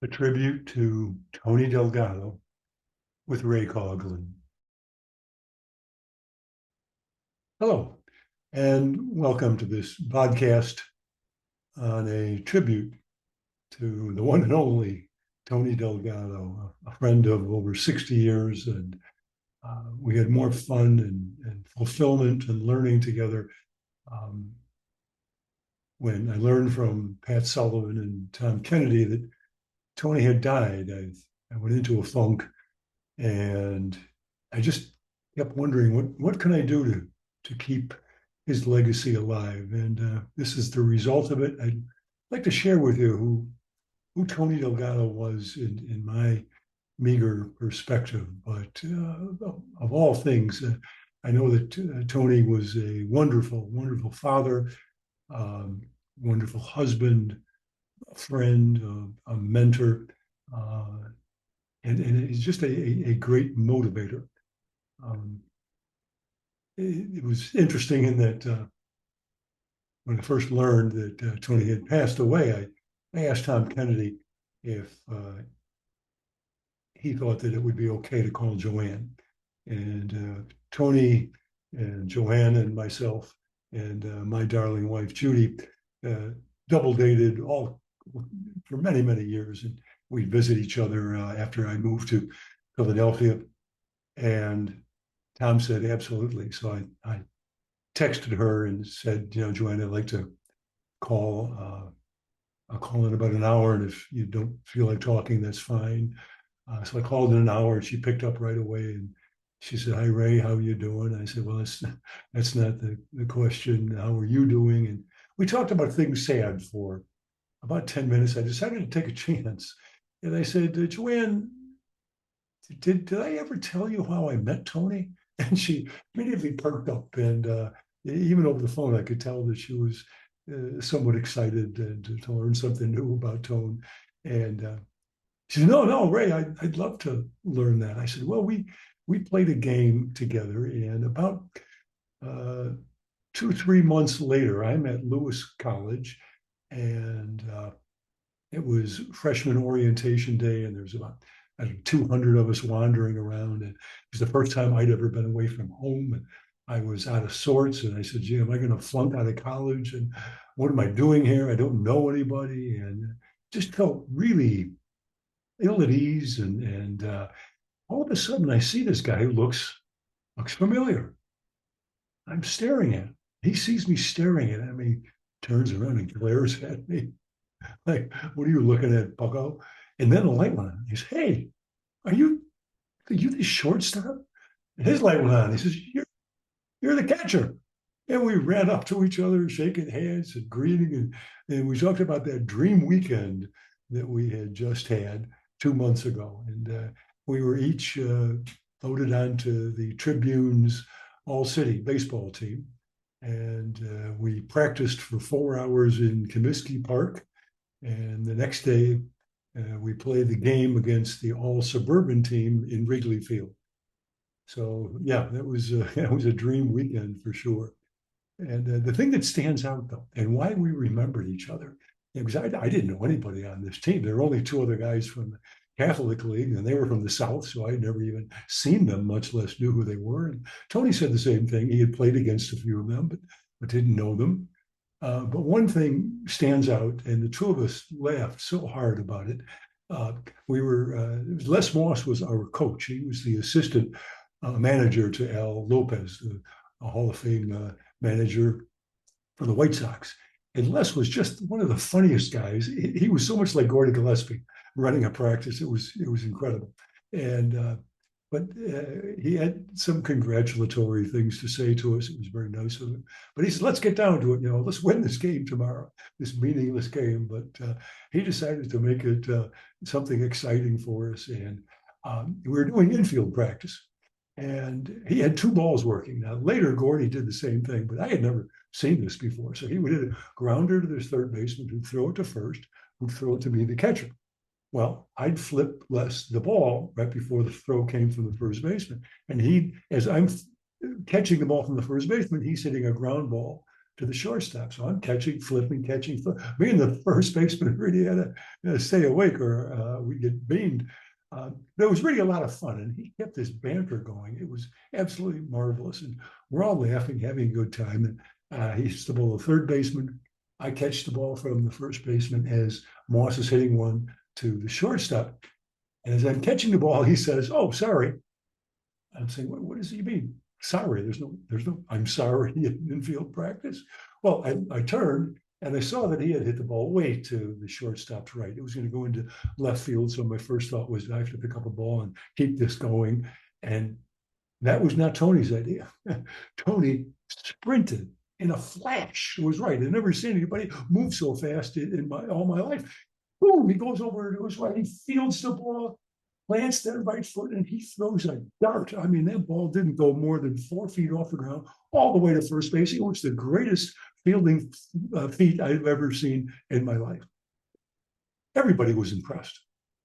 A tribute to Tony Delgado with Ray Coughlin. Hello, and welcome to this podcast on a tribute to the one and only Tony Delgado, a friend of over 60 years. And we had more fun and fulfillment and learning together um, when I learned from Pat Sullivan and Tom Kennedy that Tony had died. I went into a funk and I just kept wondering what can I do to keep his legacy alive, and this is the result of it. I'd like to share with you who Tony Delgado was in my meager perspective. But of all things, I know that Tony was a wonderful father, um, wonderful husband, a friend, a mentor, uh, and he's just a great motivator. Um, it was interesting in that when I first learned that Tony had passed away, I asked Tom Kennedy if he thought that it would be okay to call Joanne. And Tony and Joanne and myself and my darling wife, Judy, uh, double dated all for many years. And we'd visit each other after I moved to Philadelphia. And Tom said, absolutely. So I texted her and said, Joanne, I'd like to call. I'll call in about an hour. And if you don't feel like talking, that's fine. So I called in an hour and she picked up right away. And she said, hi, Ray, how are you doing? I said, well, that's not the question. How are you doing? And we talked about things sad for about 10 minutes. I decided to take a chance. And I said, Joanne, did I ever tell you how I met Tony? And she immediately perked up. And even over the phone, I could tell that she was somewhat excited to learn something new about Tone. And she said, no, Ray, I'd love to learn that. I said, well, we played a game together, and about uh, 2, 3 months later, I'm at Lewis College, and it was freshman orientation day, and there's about 200 of us wandering around. And it was the first time I'd ever been away from home. And I was out of sorts. And I said, gee, am I going to flunk out of college? And what am I doing here? I don't know anybody. And just felt really ill at ease. And all of a sudden, I see this guy who looks familiar. I'm staring at him. He sees me staring at him. He turns around and glares at me like, what are you looking at, bucko? And then the light went on. He says, hey, are you the shortstop? And his light went on. He says, you're the catcher. And we ran up to each other, shaking hands and greeting. And we talked about that dream weekend that we had just had 2 months ago. And we were each voted onto the Tribune's All City baseball team. And we practiced for 4 hours in Comiskey Park. And the next day, we played the game against the all suburban team in Wrigley Field. So yeah, that was that was a dream weekend for sure. And the thing that stands out though, and why we remembered each other, because I didn't know anybody on this team. There were only two other guys from the Catholic League, and they were from the South, so I'd never even seen them, much less knew who they were. And Tony said the same thing. He had played against a few of them, but didn't know them. But one thing stands out, and the two of us laughed so hard about it. Uh, we were Les Moss was our coach. He was the assistant manager to Al Lopez, the Hall of Fame manager for the White Sox. And Les was just one of the funniest guys. He was so much like Gordy Gillespie running a practice. It was incredible. And but he had some congratulatory things to say to us. It was very nice of him. But he said, let's get down to it. Let's win this game tomorrow, this meaningless game. But he decided to make it something exciting for us. And we were doing infield practice. And he had two balls working. Now, later, Gordy did the same thing, but I had never seen this before. So he would hit a grounder to this third baseman who'd throw it to first, who'd throw it to me, the catcher. Well, I'd flip Les the ball right before the throw came from the first baseman. And as I'm catching the ball from the first baseman, he's hitting a ground ball to the shortstop. So I'm catching, flipping, catching, me and the first baseman really had to stay awake or we get beamed. There was really a lot of fun, and he kept this banter going. It was absolutely marvelous, and we're all laughing, having a good time. And he's the ball, the third baseman. I catch the ball from the first baseman as Moss is hitting one to the shortstop. And as I'm catching the ball, he says, "Oh, sorry." I'm saying, what does he mean? Sorry, there's no, I'm sorry in field practice. Well, I turned and I saw that he had hit the ball way to the shortstop's right. It was going to go into left field. So my first thought was I have to pick up a ball and keep this going. And that was not Tony's idea. Tony sprinted in a flash. It was right. I've never seen anybody move so fast in all my life. Boom, he goes over to his right. He fields the ball, plants that right foot, and he throws a dart. I mean, that ball didn't go more than 4 feet off the ground, all the way to first base. It was the greatest fielding feat I've ever seen in my life. Everybody was impressed,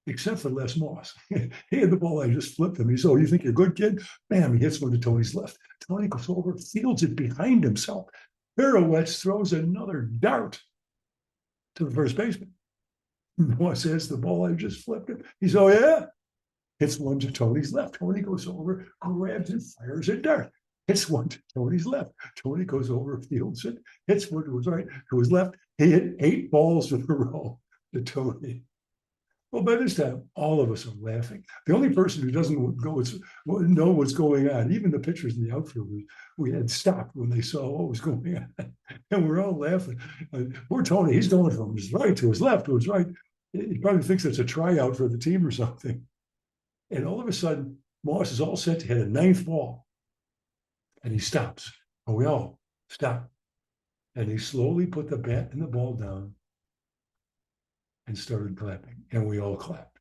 except for Les Moss. He had the ball, I just flipped him. He said, "Oh, you think you're good, kid?" Bam, he hits one to Tony's left. Tony goes over, fields it behind himself, pirouettes, throws another dart to the first baseman. Moss has the ball, I just flipped him. He said, "Oh, yeah?" Hits one to Tony's left. Tony goes over, grabs it, fires a dart. Hits one to Tony's left. Tony goes over, fields it, hits one to his right, to his left. He hit 8 balls in a row to Tony. Well, by this time, all of us are laughing. The only person who doesn't know what's going on, even the pitchers and the outfielders, we had stopped when they saw what was going on. And we're all laughing. Poor Tony, he's going from his right to his left to his right. He probably thinks it's a tryout for the team or something. And all of a sudden, Moss is all set to hit a 9th ball. And he stops. And we all stop. And he slowly put the bat and the ball down and started clapping. And we all clapped.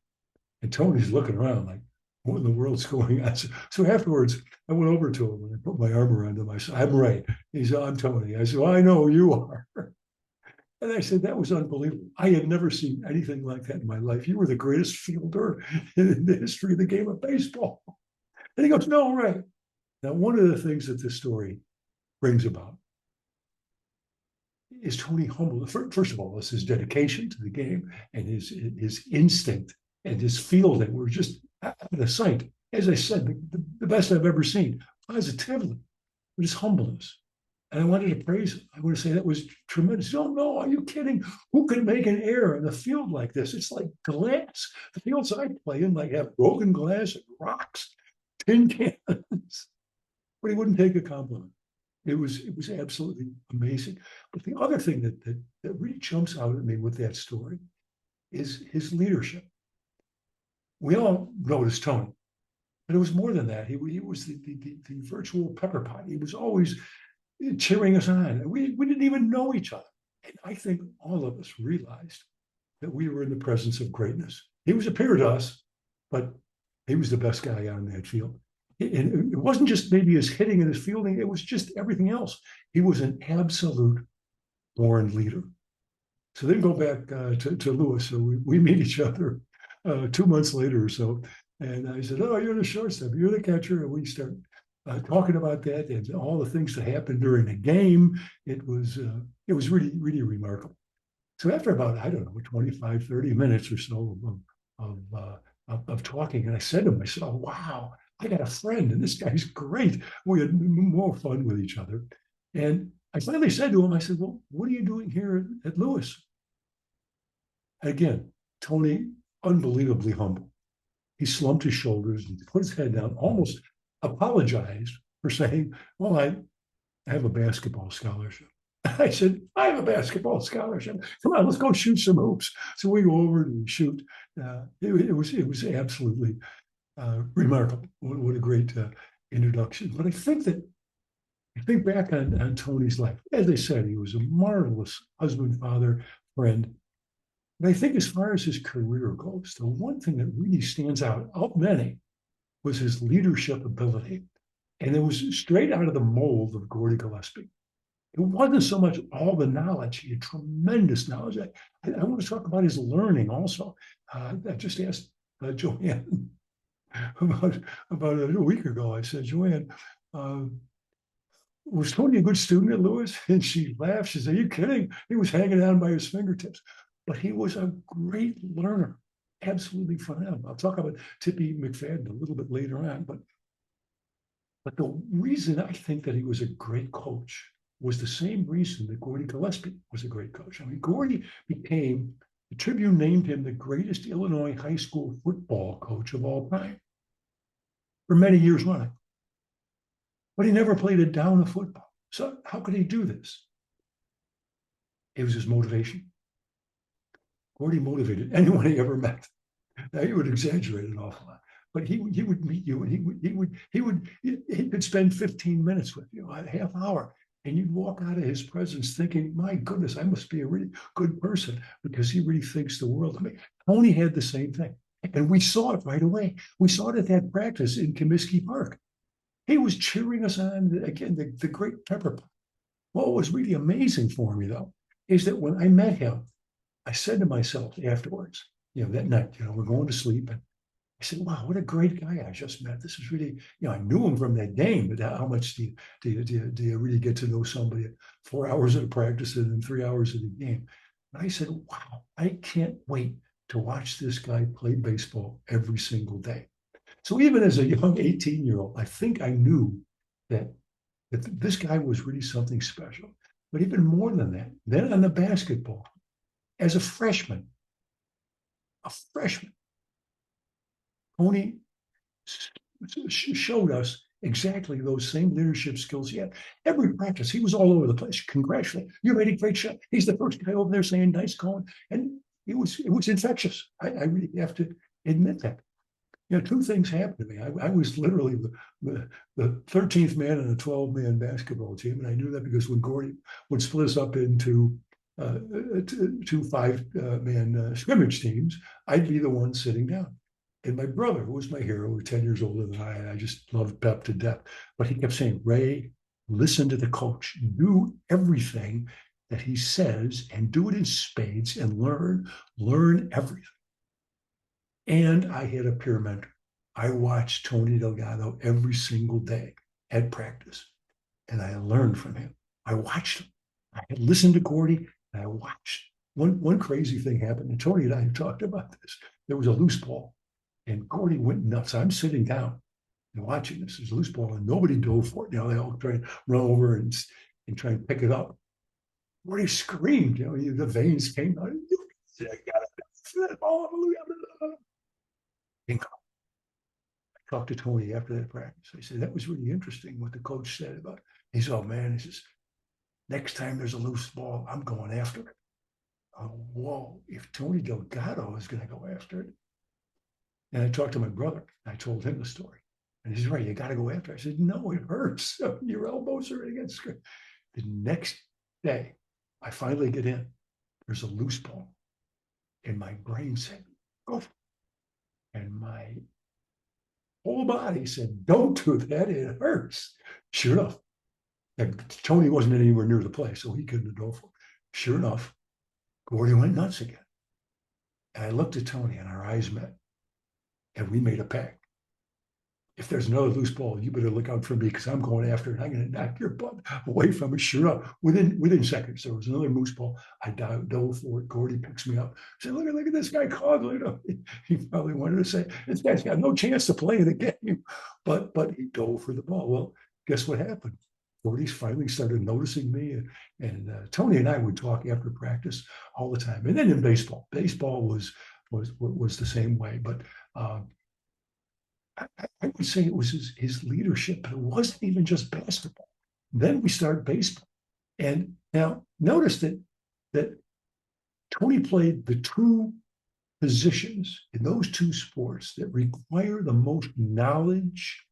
And Tony's looking around like, what in the world's going on? So afterwards, I went over to him and I put my arm around him. I said, "I'm right." He said, "I'm Tony." I said, "Well, I know who you are." And I said, "That was unbelievable. I had never seen anything like that in my life. You were the greatest fielder in the history of the game of baseball." And he goes, "No, right." Now, one of the things that this story brings about is Tony humble. First of all, it's his dedication to the game and his instinct and his fielding were just out of sight. As I said, the best I've ever seen, positively, but his humbleness. And I wanted to praise him. I want to say that was tremendous. No, are you kidding? Who could make an error in a field like this? It's like glass. The fields I play in like have broken glass and rocks, tin cans. But he wouldn't take a compliment. It was absolutely amazing. But the other thing that really jumps out at me with that story is his leadership. We all noticed Tony, but it was more than that. He was the virtual pepper pot. He was always cheering us on. We didn't even know each other. And I think all of us realized that we were in the presence of greatness. He was a peer to us, but he was the best guy on that field. And it wasn't just maybe his hitting and his fielding, it was just everything else. He was an absolute born leader. So then go back to Lewis. So we meet each other 2 months later or so. And I said, "Oh, you're the shortstop, you're the catcher." And we start talking about that and all the things that happened during the game. It was really, really remarkable. So after about, I don't know, 25, 30 minutes or so of talking, and I said to myself, "Wow, I got a friend and this guy's great." We had more fun with each other. And I finally said to him, I said, "Well, what are you doing here at Lewis?" Again, Tony, unbelievably humble. He slumped his shoulders and put his head down, almost apologized for saying, "Well, I have a basketball scholarship." I said, "I have a basketball scholarship. Come on, let's go shoot some hoops." So we go over and we shoot. It was absolutely remarkable. What a great introduction. But I think back on Tony's life. As I said, he was a marvelous husband, father, friend. But I think as far as his career goes, the one thing that really stands out of many was his leadership ability. And it was straight out of the mold of Gordy Gillespie. It wasn't so much all the knowledge, he had tremendous knowledge. I want to talk about his learning also. I just asked Joanne about a week ago. I said, "Joanne, was Tony a good student at Lewis? And she laughed. She said, are you kidding? He was hanging on by his fingertips. But he was a great learner, absolutely phenomenal. I'll talk about Tippy McFadden a little bit later on. But the reason I think that he was a great coach was the same reason that Gordy Gillespie was a great coach. I mean, Gordy became, the Tribune named him the greatest Illinois high school football coach of all time for many years running. But he never played a down of football. So how could he do this? It was his motivation. Gordy motivated anyone he ever met. Now he would exaggerate an awful lot, but he would meet you, and he could spend 15 minutes with you, a half hour, and you'd walk out of his presence thinking, my goodness, I must be a really good person because he really thinks the world of me. Tony had the same thing, and we saw it right away. We saw it at that practice in Comiskey Park. He was cheering us on again, the great pepper pot. What was really amazing for me, though, is that when I met him, I said to myself afterwards, that night, we're going to sleep. And I said, wow, what a great guy I just met. This is really, I knew him from that game, but how much do you really get to know somebody at 4 hours of practice and then 3 hours of the game? And I said, wow, I can't wait to watch this guy play baseball every single day. So even as a young 18-year-old, I think I knew that this guy was really something special. But even more than that, then on the basketball, as a freshman, Tony showed us exactly those same leadership skills he had. Every practice, he was all over the place. Congratulate, you made a great shot. He's the first guy over there saying nice going. And it was infectious. I really have to admit that. Two things happened to me. I was literally the 13th man in a 12-man basketball team. And I knew that because when Gordy would split us up into two 5-man scrimmage teams, I'd be the one sitting down. And my brother, who was my hero, was 10 years older than I, and I just loved Pep to death. But he kept saying, Ray, listen to the coach. Do everything that he says and do it in spades and learn everything. And I had a peer mentor. I watched Tony Delgado every single day at practice, and I learned from him. I watched him. I had listened to Gordy, and I watched. One crazy thing happened, and Tony and I talked about this. There was a loose ball, and Gordy went nuts. I'm sitting down and watching this. There's a loose ball, and nobody dove for it. They all try to run over and try and pick it up. Gordy screamed. The veins came out. I got it. I talked to Tony after that practice. I said, that was really interesting what the coach said about it. He said, oh man, he says, next time there's a loose ball, I'm going after it. Oh, whoa, if Tony Delgado is going to go after it. And I talked to my brother. I told him the story. And he's right, you got to go after it. I said, no, it hurts. Your elbows are against it. The next day, I finally get in. There's a loose ball. And my brain said, go for it. And my whole body said, don't do that. It hurts. Sure enough, Tony wasn't anywhere near the play, so he couldn't have done for it. Sure enough, Gordy went nuts again. And I looked at Tony and our eyes met. And we made a pact. If there's another loose ball, you better look out for me because I'm going after it. I'm going to knock your butt away from it. Sure enough, within seconds, there was another loose ball. I dove for it. Gordy picks me up. I said, look at this guy, Cogler. He probably wanted to say, this guy's got no chance to play in the game. But he dove for the ball. Well, guess what happened? Gordy finally started noticing me. And Tony and I would talk after practice all the time. And then in baseball was the same way. But I would say it was his leadership, but it wasn't even just basketball. Then we started baseball. And now notice that Tony played the two positions in those two sports that require the most knowledge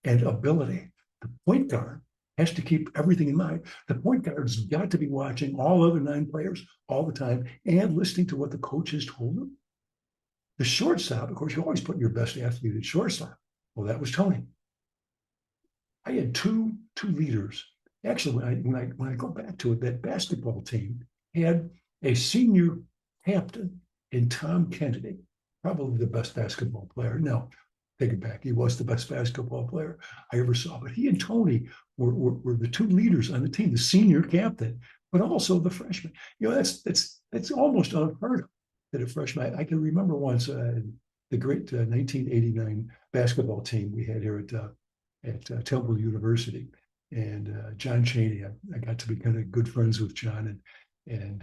and ability. The point guard has to keep everything in mind. The point guard's got to be watching all other 9 players all the time and listening to what the coach has told them. The shortstop, of course, you always put your best athlete at shortstop. Well, that was Tony. I had two leaders. Actually, when I go back to it, that basketball team had a senior captain in Tom Kennedy, probably the best basketball player. Now, take it back. He was the best basketball player I ever saw. But he and Tony were the two leaders on the team, the senior captain, but also the freshman. That's almost unheard of that a freshman. I can remember once the great 1989 basketball team we had here at Temple University, and John Chaney. I got to be kind of good friends with John, and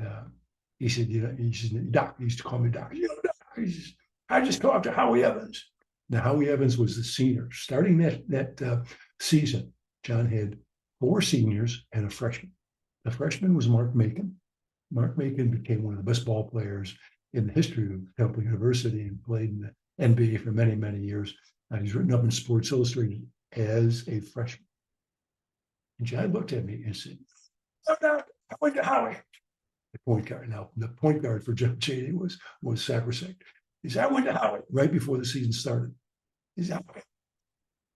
he said, Doc, he used to call me Doc. Doc, I just talked to Howie Evans. Now, Howie Evans was the senior. Starting that season, John had 4 seniors and a freshman. The freshman was Mark Macon. Mark Macon became one of the best ball players in the history of Temple University and played in the NBA for many, many years. He's written up in Sports Illustrated as a freshman. And John looked at me and said, "No, Doc, I went to Howie." The point guard. Now, the point guard for John Chaney was sacrosanct. He said, "I went to Howie right before the season started." He said,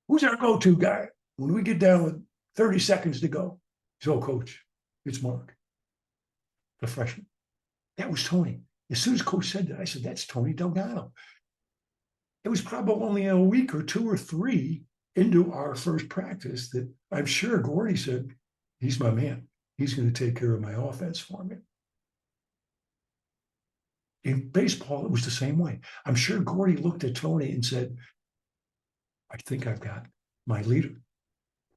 "Who's our go-to guy when we get down with 30 seconds to go?" He said, "Oh, coach, it's Mark, the freshman." That was Tony. As soon as coach said that, I said, "That's Tony Delgado." It was probably only a week or 2 or 3 into our first practice that I'm sure Gordy said, "He's my man. He's going to take care of my offense for me." In baseball, it was the same way. I'm sure Gordy looked at Tony and said, "I think I've got my leader."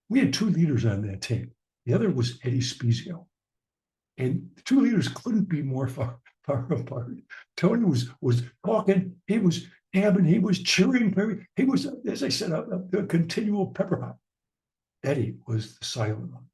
We had 2 leaders on that team. The other was Eddie Spezio. And the 2 leaders couldn't be more far apart. Tony was talking, he was gabbing, he was cheering. He was, as I said, a continual pepper pot. Eddie was the silent one.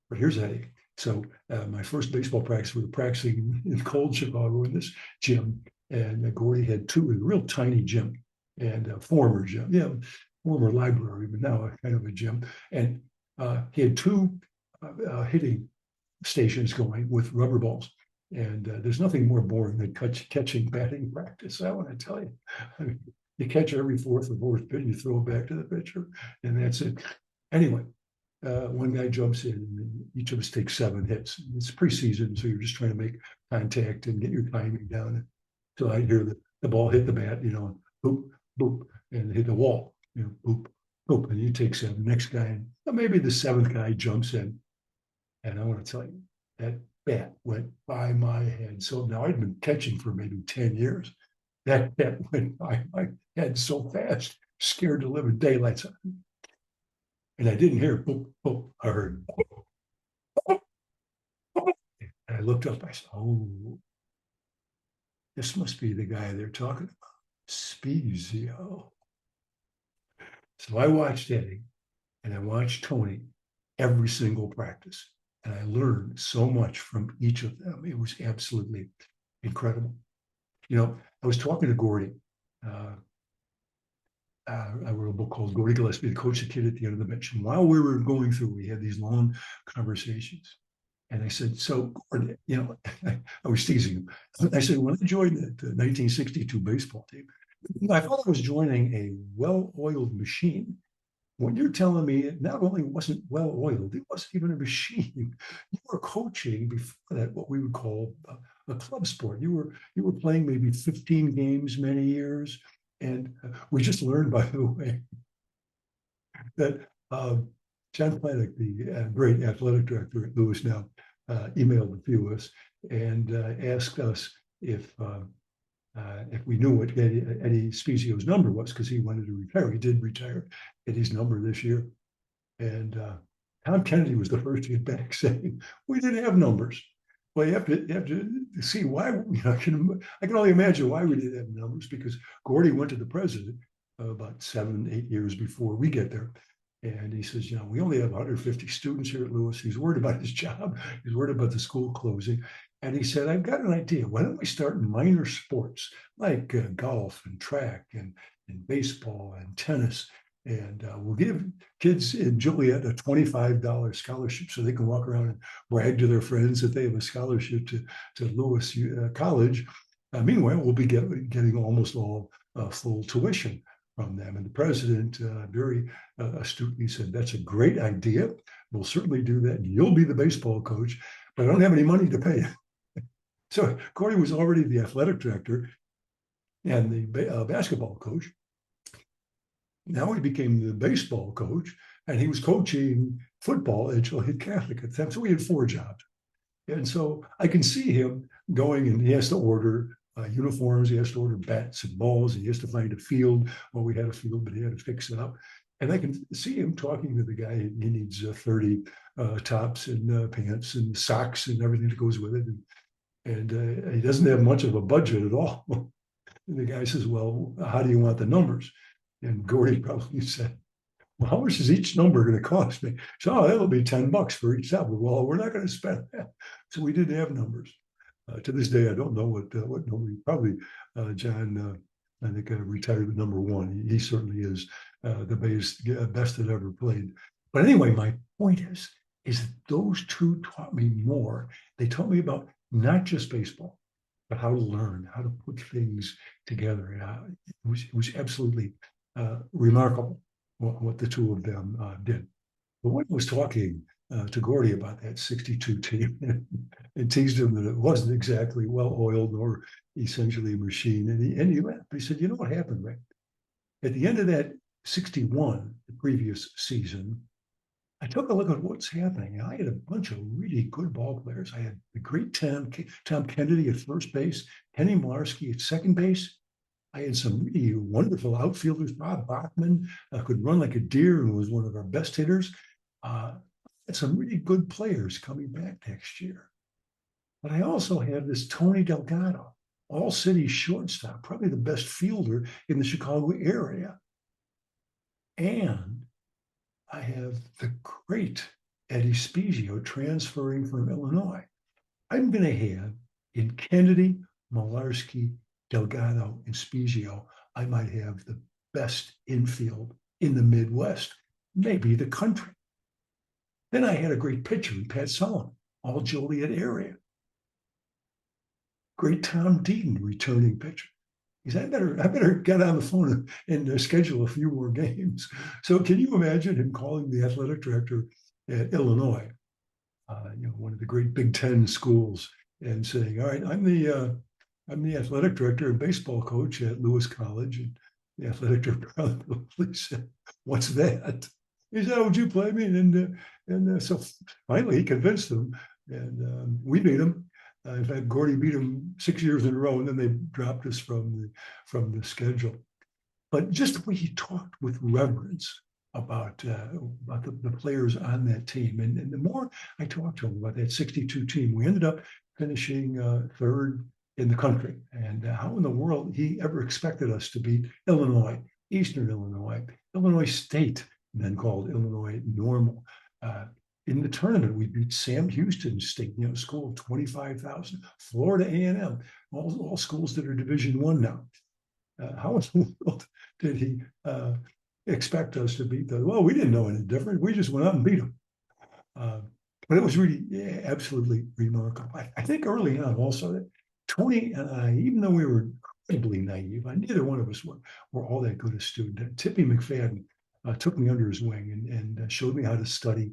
But here's Eddie. So my first baseball practice, we were practicing in cold Chicago in this gym, and Gordy had 2, a real tiny gym, and a former gym, former library, but now a kind of a gym. And he had 2 hitting stations going with rubber balls. And there's nothing more boring than catching batting practice, I want to tell you. I mean, you catch every 4th or 4th pitch, you throw it back to the pitcher, and that's it. Anyway, one guy jumps in, and each of us takes 7 hits. It's preseason, so you're just trying to make contact and get your timing down. So I hear the ball hit the bat, boop, boop, and hit the wall, boop, boop, and you take 7. Next guy, and maybe the 7th guy jumps in, and I want to tell you, that bat went by my head. So now I'd been catching for maybe 10 years. That bat went by my head so fast, scared to live in daylights. And I didn't hear boop, boop. I heard boop, boop, boop. And I looked up, I said, "Oh, this must be the guy they're talking about, Spezio." So I watched Eddie and I watched Tony every single practice. And I learned so much from each of them. It was absolutely incredible. I was talking to Gordy. I wrote a book called Gordy Gillespie, the coach, the kid at the end of the bench. And while we were going through, we had these long conversations. And I said, "So, Gordy, I was teasing him. I said, when I joined the 1962 baseball team, I thought I was joining a well-oiled machine. What you're telling me, it not only wasn't well-oiled, it wasn't even a machine. You were coaching before that what we would call a club sport. You were playing maybe 15 games many years. And we just learned, by the way, that John Planek, the great athletic director at Lewis now, emailed a few of us and asked us if we knew what Eddie Spezio's number was, because he wanted to retire. He did retire Eddie's number this year. And Tom Kennedy was the first to get back, saying, "We didn't have numbers." Well, you have to see why. I can only imagine why we didn't have numbers, because Gordy went to the president about 7, 8 years before we get there. And he says, "We only have 150 students here at Lewis." He's worried about his job. He's worried about the school closing. And he said, "I've got an idea. Why don't we start minor sports like golf and track and baseball and tennis? And we'll give kids in Joliet a $25 scholarship so they can walk around and brag to their friends that they have a scholarship to Lewis College. Meanwhile, we'll be getting almost all full tuition from them." And the president very astutely said, "That's a great idea. We'll certainly do that. You'll be the baseball coach, but I don't have any money to pay you." So Gordy was already the athletic director and the basketball coach. Now he became the baseball coach, and he was coaching football at Joliet Catholic at the time. So we had four jobs. And so I can see him going, and he has to order uniforms, he has to order bats and balls, and he has to find a field. Well, we had a field, but he had to fix it up. And I can see him talking to the guy. He needs 30 tops and pants and socks and everything that goes with it. And he doesn't have much of a budget at all. And the guy says, well, how do you want the numbers? And Gordy probably said, well, how much is each number going to cost me? So, oh, that'll be $10 for each tablet. Well, we're not going to spend that. So we didn't have numbers. To this day, I don't know what number. Probably John, I think retired at number one. He certainly is the best that ever played. But anyway, my point is that those two taught me more. They taught me about not just baseball, but how to learn, how to put things together. It was absolutely remarkable what the two of them did. But when I was talking to Gordy about that 62 team and teased him that it wasn't exactly well-oiled nor essentially a machine, and he laughed. He said, you know what happened, Rick? At the end of that 61, the previous season, I took a look at what's happening. I had a bunch of really good ball players. I had the great Tom Kennedy at first base, Kenny Malarkey at second base. I had some really wonderful outfielders. Bob Bachman could run like a deer and was one of our best hitters. Had some really good players coming back next year. But I also had this Tony Delgado, all-city shortstop, probably the best fielder in the Chicago area. And I have the great Eddie Spezio transferring from Illinois. I'm going to have in Kennedy, Malarkey, Delgado, and Spezio, I might have the best infield in the Midwest, maybe the country. Then I had a great pitcher in Pat Sullivan, all Joliet area. Great Tom Deaton, returning pitcher. He said, I better get on the phone and schedule a few more games. So can you imagine him calling the athletic director at Illinois, one of the great Big Ten schools, and saying, all right, I'm the athletic director and baseball coach at Lewis College. And the athletic director probably said, what's that? He said, oh, would you play me? And so finally he convinced them, and we beat him. In fact, Gordy beat him 6 years in a row, and then they dropped us from the schedule. But just the way he talked with reverence about the players on that team, and the more I talked to him about that 62 team, we ended up finishing third in the country. And how in the world he ever expected us to beat Illinois, Eastern Illinois, Illinois State, then called Illinois Normal. In the tournament, we beat Sam Houston State, school of 25,000, Florida A&M, all schools that are Division I now. How in the world did he expect us to beat those? Well, we didn't know any different. We just went out and beat them. But it was really absolutely remarkable. I think early on also that Tony and I, even though we were incredibly naive, neither one of us were all that good a student. Tippy McFadden took me under his wing and showed me how to study.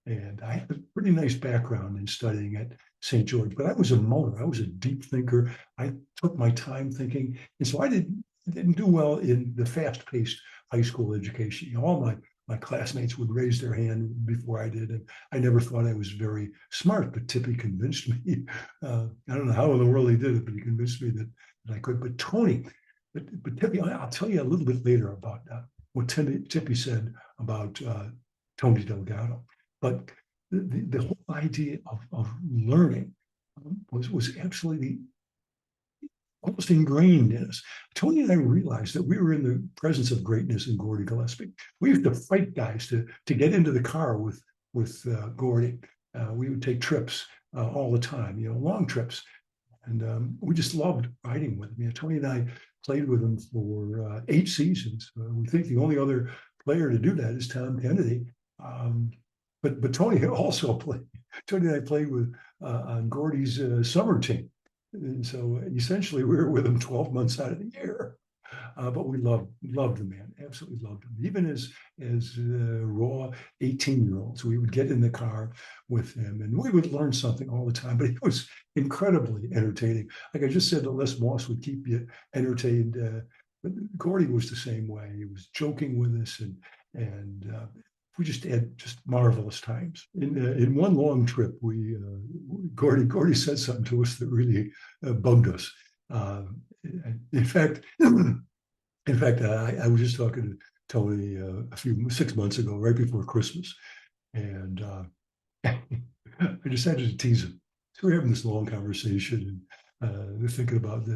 And I had a pretty nice background in studying at St. George, but I was a muller. I was a deep thinker. I took my time thinking. And so I didn't do well in the fast-paced high school education. All my classmates would raise their hand before I did. And I never thought I was very smart, but Tippy convinced me. I don't know how in the world he did it, but he convinced me that I could. But Tony, but Tippy, I'll tell you a little bit later about what Tippy said about Tony Delgado. But the whole idea of learning was absolutely almost ingrained in us. Tony and I realized that we were in the presence of greatness in Gordy Gillespie. We used to fight guys to get into the car with Gordy. We would take trips all the time, long trips. And we just loved riding with him. Tony and I played with him for 8 seasons. We think the only other player to do that is Tom Kennedy. But Tony also played. Tony and I played with on Gordy's summer team, and so essentially we were with him 12 months out of the year. But we loved the man, absolutely loved him. Even as raw 18-year-olds, we would get in the car with him, and we would learn something all the time. But it was incredibly entertaining. Like I just said, Les Moss would keep you entertained But Gordy was the same way. He was joking with us, and we just had just marvelous times. In one long trip, we Gordy said something to us that really bugged us. Uh, in fact, I was just talking to Tony a few 6 months ago, right before Christmas, and I decided to tease him. So we're having this long conversation, and they're thinking about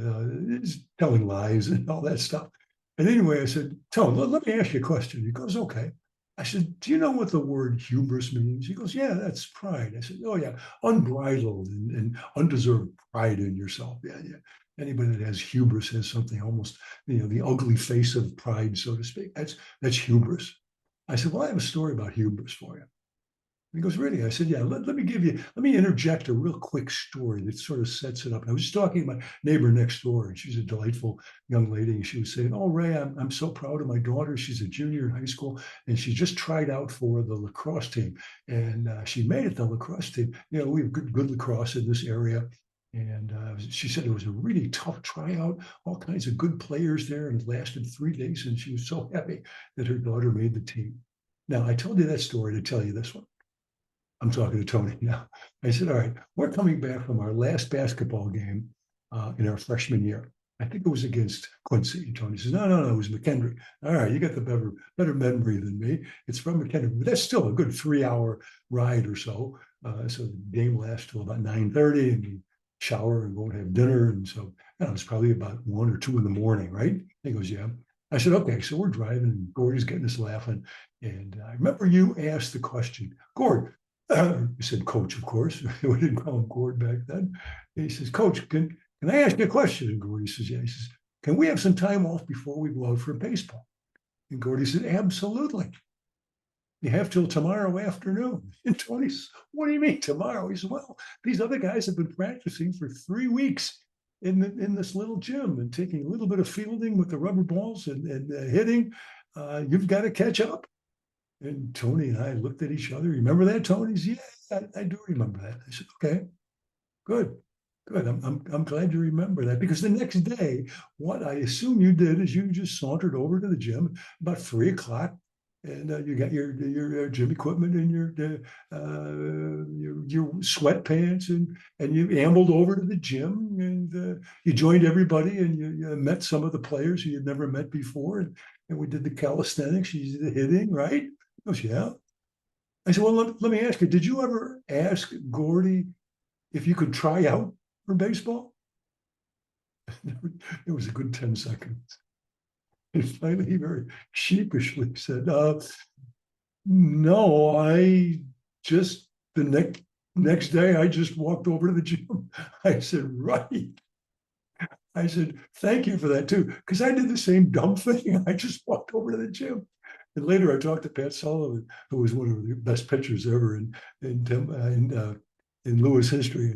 telling lies and all that stuff. And anyway, I said, Tony, let me ask you a question. He goes, okay. I said, do you know what the word hubris means? He goes, yeah, that's pride. I said, oh yeah, unbridled and undeserved pride in yourself. Yeah, yeah. Anybody that has hubris has something almost, the ugly face of pride, so to speak. That's hubris. I said, well, I have a story about hubris for you. He goes, really? I said, yeah, let me interject a real quick story that sort of sets it up. And I was just talking to my neighbor next door, and she's a delightful young lady. And she was saying, oh, Ray, I'm so proud of my daughter. She's a junior in high school, and she just tried out for the lacrosse team. And she made it, the lacrosse team. We have good lacrosse in this area. And she said it was a really tough tryout, all kinds of good players there, and it lasted 3 days. And she was so happy that her daughter made the team. Now, I told you that story to tell you this one. I'm talking to Tony now. I said, all right, we're coming back from our last basketball game in our freshman year. I think it was against Quincy. And Tony says, no, it was McKendree. All right, you got the better memory than me. It's from McKendree, but that's still a good 3-hour ride or so. So the game lasts till about 9:30, and we shower and go and have dinner. And so it's probably about 1 or 2 in the morning, right? He goes, yeah. I said, okay, so we're driving, and Gordy's getting us laughing. And I remember you asked the question, Gord, he said, Coach, of course. We didn't call him Gord back then. And he says, Coach, can I ask you a question? And Gordy says, yeah. He says, can we have some time off before we go out for baseball? And Gordy said, absolutely. You have till tomorrow afternoon. And Tony says, what do you mean tomorrow? He says, well, these other guys have been practicing for 3 weeks in this little gym and taking a little bit of fielding with the rubber balls and hitting. You've got to catch up. And Tony and I looked at each other. Remember that, Tony? Yeah, I do remember that. I said, okay, good. I'm glad you remember that, because the next day, what I assume you did is you just sauntered over to the gym about 3 o'clock, and you got your gym equipment and your sweatpants, and you ambled over to the gym, and you joined everybody, and you met some of the players who you'd never met before, and we did the calisthenics, you did the hitting, right? He goes, yeah. I said, well, let me ask you, did you ever ask Gordy if you could try out for baseball? It was a good 10 seconds. And finally, he very sheepishly said, no, I just, the next day, I just walked over to the gym. I said, right. I said, thank you for that too, because I did the same dumb thing. I just walked over to the gym. And later I talked to Pat Sullivan, who was one of the best pitchers ever in Lewis history.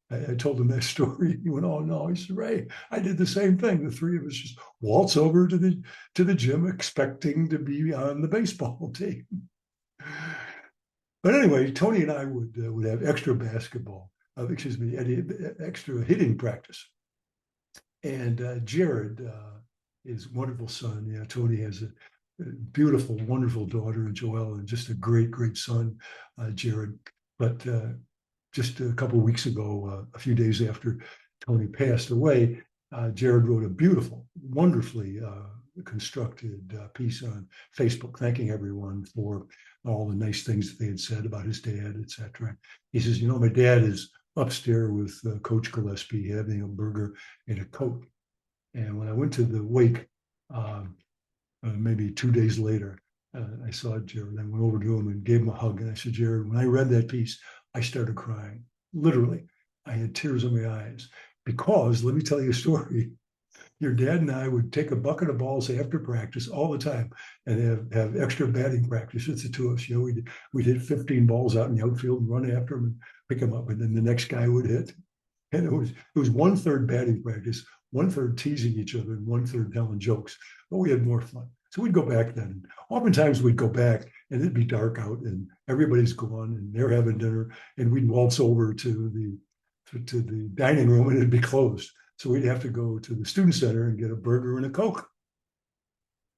And I told him that story. He went, oh no. He said, Ray, I did the same thing. The three of us just waltz over to the gym expecting to be on the baseball team. But anyway, Tony and I would have extra basketball, extra hitting practice. And Jared, his wonderful son, Tony has a beautiful, wonderful daughter, Joelle, and just a great, great son, Jared. But just a couple of weeks ago, a few days after Tony passed away, Jared wrote a beautiful, wonderfully constructed piece on Facebook, thanking everyone for all the nice things that they had said about his dad, etc. He says, my dad is upstairs with Coach Gillespie having a burger and a Coke. And when I went to the wake, maybe 2 days later, I saw Jared. I went over to him and gave him a hug. And I said, Jared, when I read that piece, I started crying. Literally, I had tears in my eyes, because let me tell you a story. Your dad and I would take a bucket of balls after practice all the time and have extra batting practice. It's the two of us. We'd hit 15 balls out in the outfield and run after them and pick them up. And then the next guy would hit. And it was 1/3 batting practice, 1/3 teasing each other, and 1/3 telling jokes. But we had more fun. So we'd go back then. And oftentimes we'd go back and it'd be dark out and everybody's gone and they're having dinner, and we'd waltz over to the dining room and it'd be closed. So we'd have to go to the student center and get a burger and a Coke.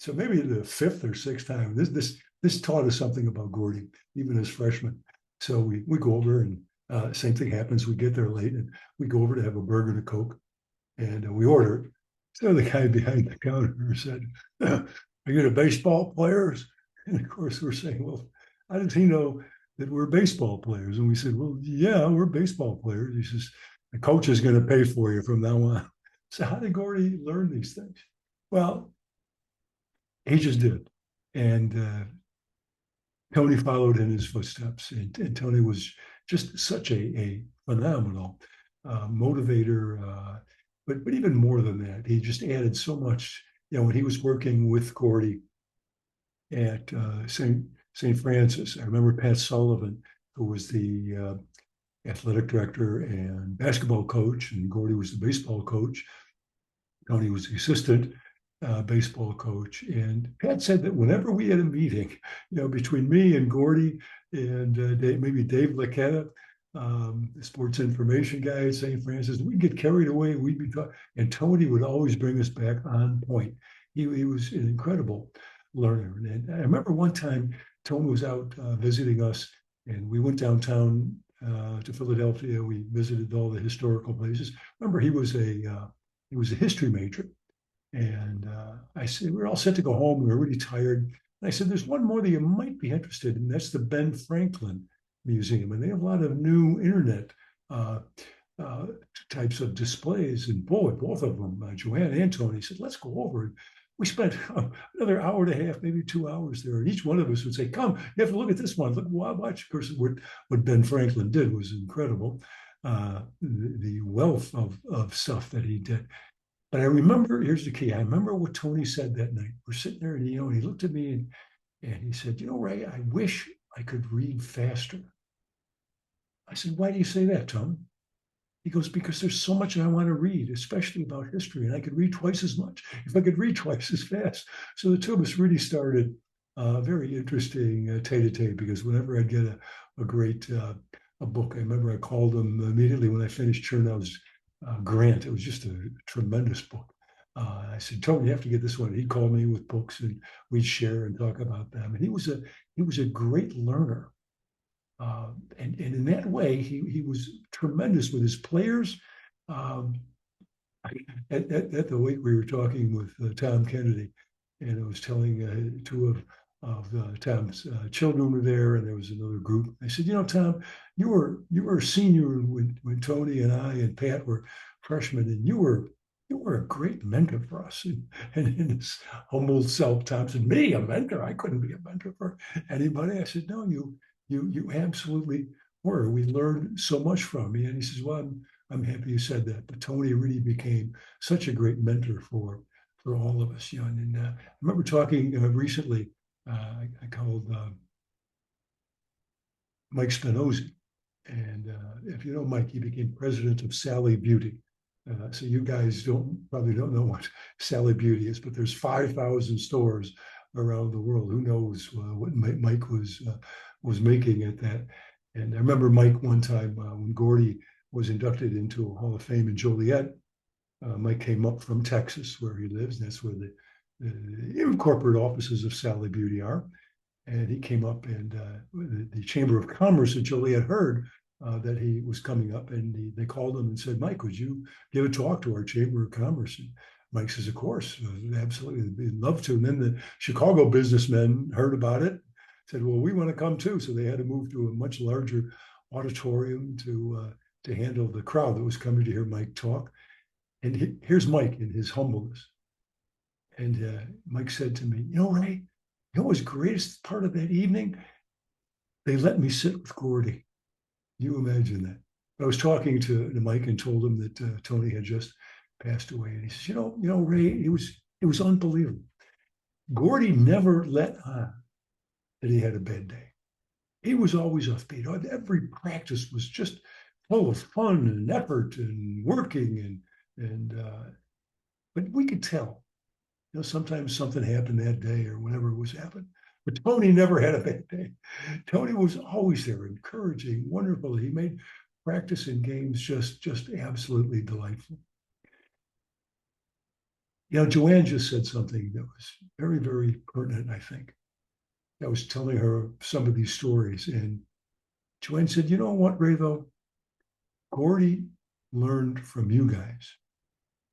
So maybe the fifth or sixth time, this taught us something about Gordy, even as freshmen. So we go over and same thing happens. We get there late and we go over to have a burger and a Coke, and we order it. So the guy behind the counter said, "Are you the baseball players?" And of course we're saying, "Well, how does he know that we're baseball players?" And we said, "Well, yeah, we're baseball players." He says, "The coach is going to pay for you from now on." So how did Gordy learn these things? Well, he just did. And Tony followed in his footsteps. And Tony was just such a phenomenal motivator. But even more than that, he just added so much. You know, when he was working with Gordy at St. Francis, I remember Pat Sullivan, who was the athletic director and basketball coach, and Gordy was the baseball coach. Tony was the assistant baseball coach. And Pat said that whenever we had a meeting, between me and Gordy and maybe Dave Laquetta, the sports information guy at St. Francis, we'd get carried away. We'd be talking, and Tony would always bring us back on point. He was an incredible learner. And I remember one time Tony was out visiting us, and we went downtown to Philadelphia. We visited all the historical places. Remember, he was a history major. And I said, we were all set to go home. We were really tired. And I said, there's one more that you might be interested in. That's the Ben Franklin Museum. And they have a lot of new internet uh, uh, types of displays. And boy, both of them, Joanne and Tony, said, let's go over it. We spent another hour and a half, maybe 2 hours there. And each one of us would say, come, you have to look at this one. Look, watch. Of course, what Ben Franklin did was incredible. The wealth of stuff that he did. But I remember, here's the key. I remember what Tony said that night. We're sitting there and, he looked at me and he said, Ray, I wish I could read faster. I said, why do you say that, Tom? He goes, because there's so much I want to read, especially about history. And I could read twice as much if I could read twice as fast. So the two of us really started a very interesting tete-a-tete, because whenever I'd get a great a book, I remember I called him immediately when I finished Chernow's Grant. It was just a tremendous book. I said, Tony, you have to get this one. He'd call me with books and we'd share and talk about them. And he was a great learner. And in that way, he was tremendous with his players. Um, at the week we were talking with Tom Kennedy, and I was telling two of Tom's children were there, and there was another group. I said, Tom, you were a senior when Tony and I and Pat were freshmen, and you were a great mentor for us. And in his humble self, Tom said, me, a mentor? I couldn't be a mentor for anybody. I said, no, you absolutely were. We learned so much from you. And he says, well, I'm happy you said that. But Tony really became such a great mentor for all of us. And I remember talking recently. I called Mike Spinozzi, and if you know Mike, he became president of Sally Beauty. So you guys probably don't know what Sally Beauty is, but there's 5,000 stores around the world. Who knows what Mike was making at that? And I remember Mike one time when Gordy was inducted into a Hall of Fame in Joliet. Mike came up from Texas, where he lives. That's where the corporate offices of Sally Beauty are. And he came up, and the Chamber of Commerce in Joliet heard that he was coming up, and they called him and said, Mike, would you give a talk to our Chamber of Commerce? And Mike says, of course, absolutely, we'd love to. And then the Chicago businessmen heard about it, said, well, we want to come too. So they had to move to a much larger auditorium to handle the crowd that was coming to hear Mike talk. And here's Mike in his humbleness. And Mike said to me, Ray, what was the greatest part of that evening? They let me sit with Gordy. You imagine that. I was talking to Mike and told him that Tony had just passed away. And he says, Ray, it was unbelievable. Gordy never let on that he had a bad day. He was always upbeat. Every practice was just full of fun and effort and working. But we could tell. Sometimes something happened that day or whatever was happening. But Tony never had a bad day. Tony was always there, encouraging, wonderful. He made practice in games just absolutely delightful. Joanne just said something that was very, very pertinent, I think. I was telling her some of these stories, and Joanne said, you know what, Ray, though? Gordy learned from you guys,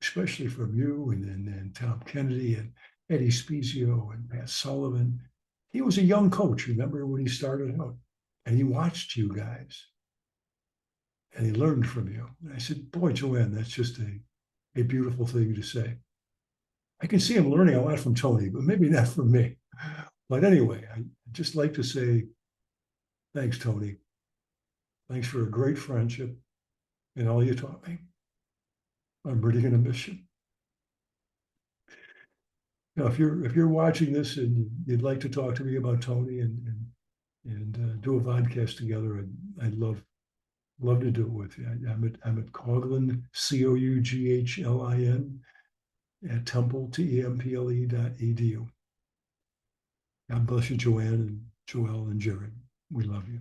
especially from you and Tom Kennedy and Eddie Spezio and Pat Sullivan. He was a young coach, remember when he started out? And he watched you guys and he learned from you. And I said, boy, Joanne, that's just a beautiful thing to say. I can see him learning a lot from Tony, but maybe not from me. But anyway, I just like to say thanks, Tony. Thanks for a great friendship and all you taught me. I'm really going to miss you. Now, if you're watching this and you'd like to talk to me about Tony and do a podcast together, I'd love to do it with you. I'm at Coughlin, Coughlin at temple.edu. God bless you, Joanne and Joelle and Jared. We love you.